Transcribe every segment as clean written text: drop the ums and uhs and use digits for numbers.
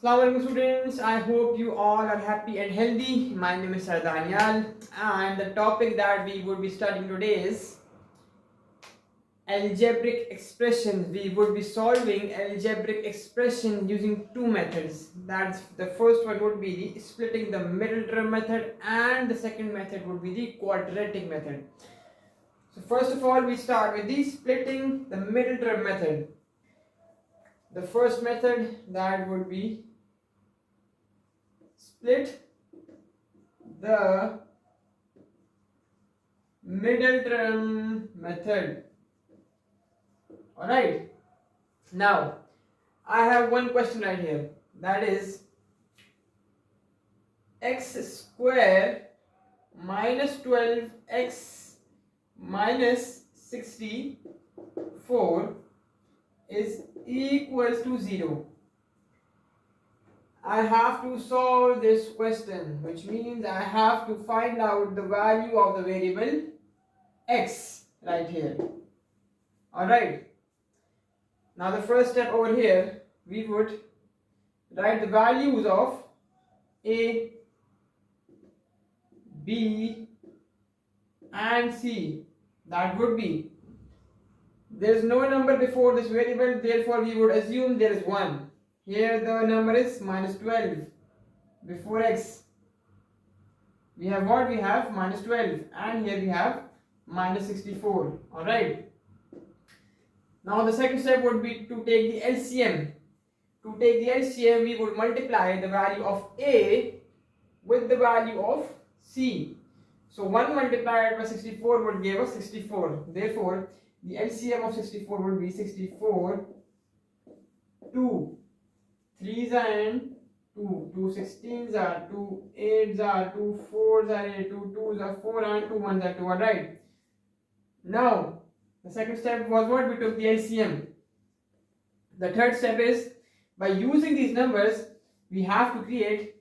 Assalamu alaikum students, I hope you all are happy and healthy. My name is Sir Daniel and the topic that we would be studying today is algebraic expression. We would be solving algebraic expression using two methods. That's the first one would be the splitting the middle term method and the second method would be the quadratic method. So first of all we start with the splitting the middle term method. The first method that would be split the middle term method. Alright, now I have one question right here, that is x square minus 12x minus 64 is equals to 0. I have to solve this question, which means I have to find out the value of the variable x right here. Alright, now the first step over here, we would write the values of a, b and c. That would be, there is no number before this variable, therefore we would assume there is 1. Here the number is minus 12 before x. We have what? We have minus 12 and here we have minus 64. Alright. Now the second step would be to take the LCM. To take the LCM, we would multiply the value of A with the value of C. So 1 multiplied by 64 would give us 64. Therefore, the LCM of 64 would be 64, 2 3s are 2, 2 16s are 2, 8s are 2, 4s are 8, 2 2s are 4 and 2 1s are 2. Alright. Now, the second step was what? We took the LCM. The third step is, by using these numbers, we have to create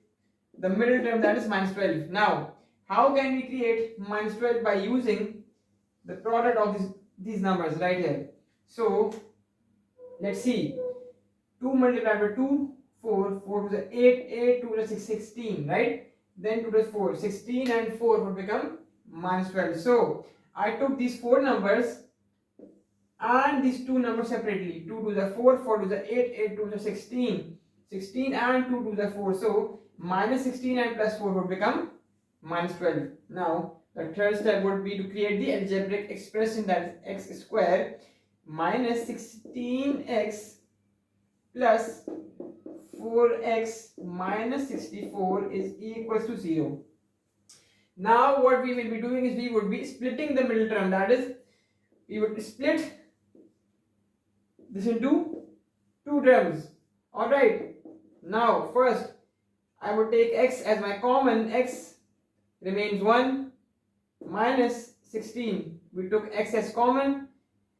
the middle term, that is minus 12. Now, how can we create minus 12? By using the product of these numbers right here. So, let's see. 2 multiplied by 2, 4, 4 to the 8, 8 to the 6, 16, right? Then 2 to the 4, 16 and 4 would become minus 12. So, I took these 4 numbers and these two numbers separately. 2 to the 4, 4 to the 8, 8 to the 16, 16 and 2 to the 4. So, minus 16 and plus 4 would become minus 12. Now, the third step would be to create the algebraic expression, that is x square minus 16x plus 4x minus 64 is equals to 0. Now what we will be doing is we would be splitting the middle term, that is we would split this into two terms. Alright, now first I would take x as my common, x remains 1 minus 16. We took x as common,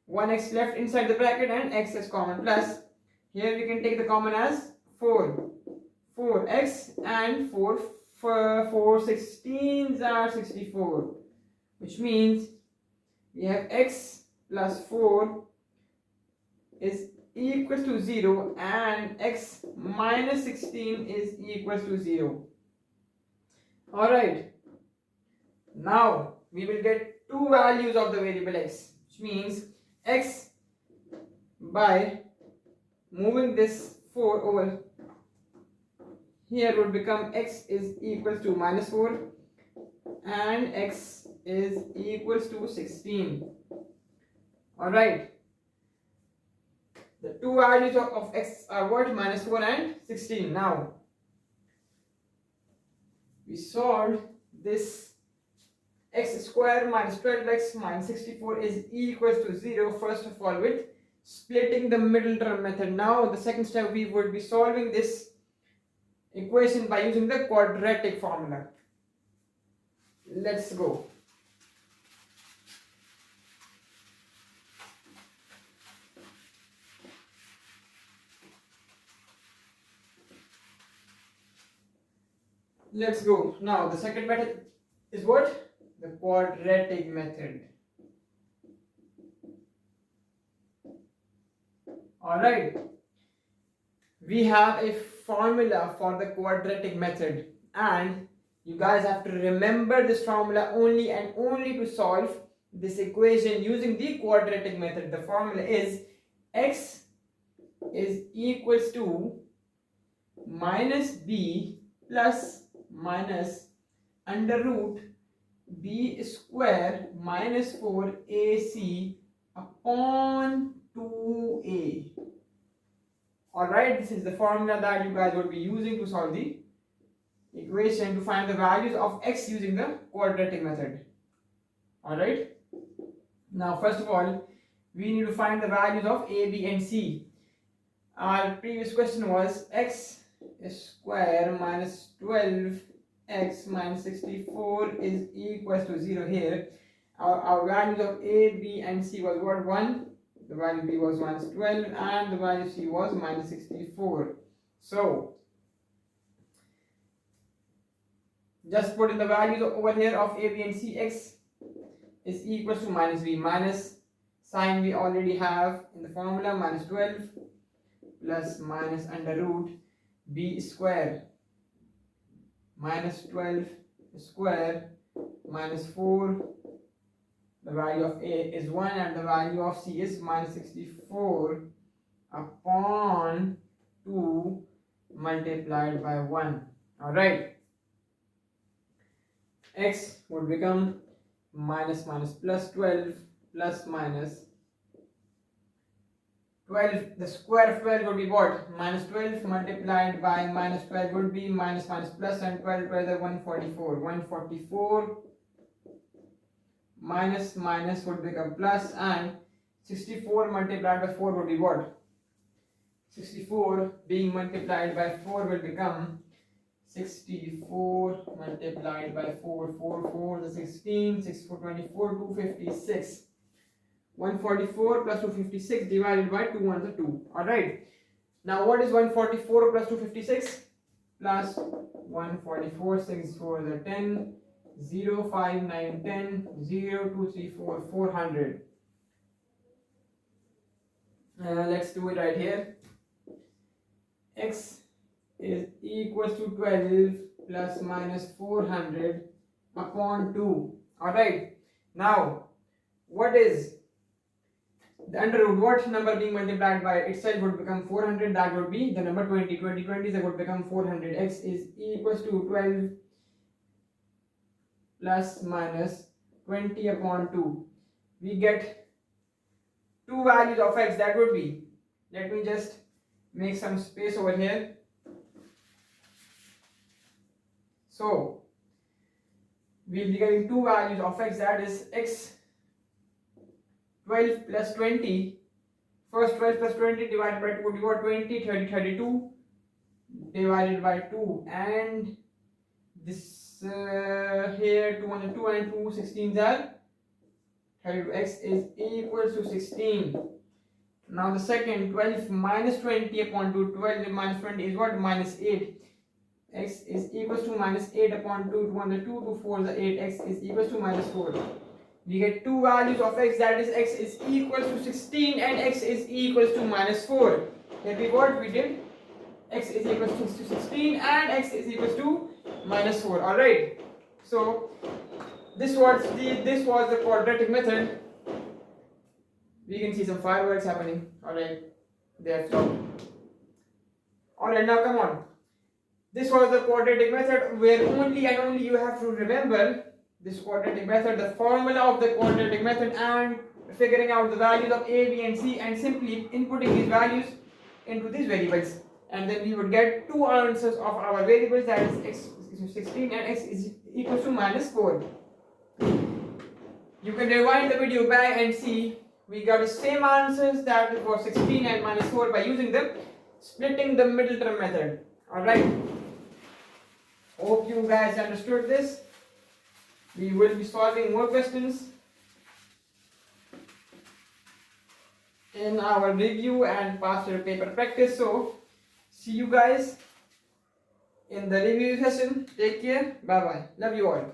1x left inside the bracket and x as common, plus here we can take the common as 4, 4x and 4 16s are 64, which means we have x plus 4 is equals to 0 and x minus 16 is equals to 0. Alright, now we will get two values of the variable x, which means x, by moving this 4 over here, would become x is equals to minus 4 and x is equals to 16. Alright, the two values of x are what? Minus 4 and 16. Now we solved this. X square minus 12x minus 64 is equals to 0, first of all with splitting the middle term method. Now the second step, we would be solving this equation by using the quadratic formula. Let's go. Let's go. Now the second method is what? The quadratic method. Alright. We have a formula for the quadratic method, and you guys have to remember this formula only and only to solve this equation using the quadratic method. The formula is x is equals to minus b plus minus under root b square minus 4ac upon 2a. Alright, this is the formula that you guys will be using to solve the equation to find the values of x using the quadratic method. Alright, now first of all we need to find the values of a, b and c. Our previous question was x square minus 12x minus 64 is equals to 0. Here our values of a, b and c was what? 1, the value b was minus 12 and the value c was minus 64. So just put in the values over here of a, b and c. X is equals to minus b, minus sign we already have in the formula, minus 12 plus minus under root b square minus 12 square minus 4, the value of a is 1 and the value of c is minus 64 upon 2 multiplied by 1. Alright, x would become minus minus plus 12 plus minus 12, the square of 12 would be what? Minus 12 multiplied by minus 12 would be minus minus plus, and 12 together 144. 144 minus minus would become plus, and 64 multiplied by 4 would be what? 64 being multiplied by 4 will become 64 multiplied by 4, 4, 4, the 16, 6, 4, 24, 256. 144 plus 256 divided by 2 1 is 2. Alright. Now what is 144 plus 256? Plus 144, 6 4 is 10, 0, 5, 9, 10, 0, 2, 3, 4, 400. Let's do it right here. X is equals to 12 plus minus 400 upon 2. Alright. Now what is the under root? What number being multiplied by itself would become 400? That would be the number 20. 20 20 would become 400. X is equals to 12 plus minus 20 upon 2. We get two values of x. That would be, let me just make some space over here. So we'll be getting two values of x, that is x 12 plus 20. First 12 plus 20 divided by 2 would be what? 20, 30, 32 divided by 2, and this here 2 and 2 and 2 16s are 32. X is equal to 16. Now the second 12 minus 20 upon 2, 12 minus 20 is what? Minus 8. X is equals to minus 8 upon 2, 2 and 2, 2 4 is 8. X is equals to minus 4. We get two values of x, that is x is equals to 16 and x is equals to minus 4. Here we what we did? X is equals to 16 and x is equals to minus 4. Alright. So this was the quadratic method. We can see some fireworks happening. Alright. They have stopped. Alright, now come on. This was the quadratic method where only and only you have to remember this quadratic method, the formula of the quadratic method, and figuring out the values of a, b and c, and simply inputting these values into these variables, and then we would get two answers of our variables, that is x is 16 and x is equals to minus 4. You can rewind the video back and see we got the same answers, that was 16 and minus 4, by using the splitting the middle term method. Alright, hope you guys understood this. We will be solving more questions in our review and past year paper practice. So see you guys in the review session. Take care. Bye bye. Love you all.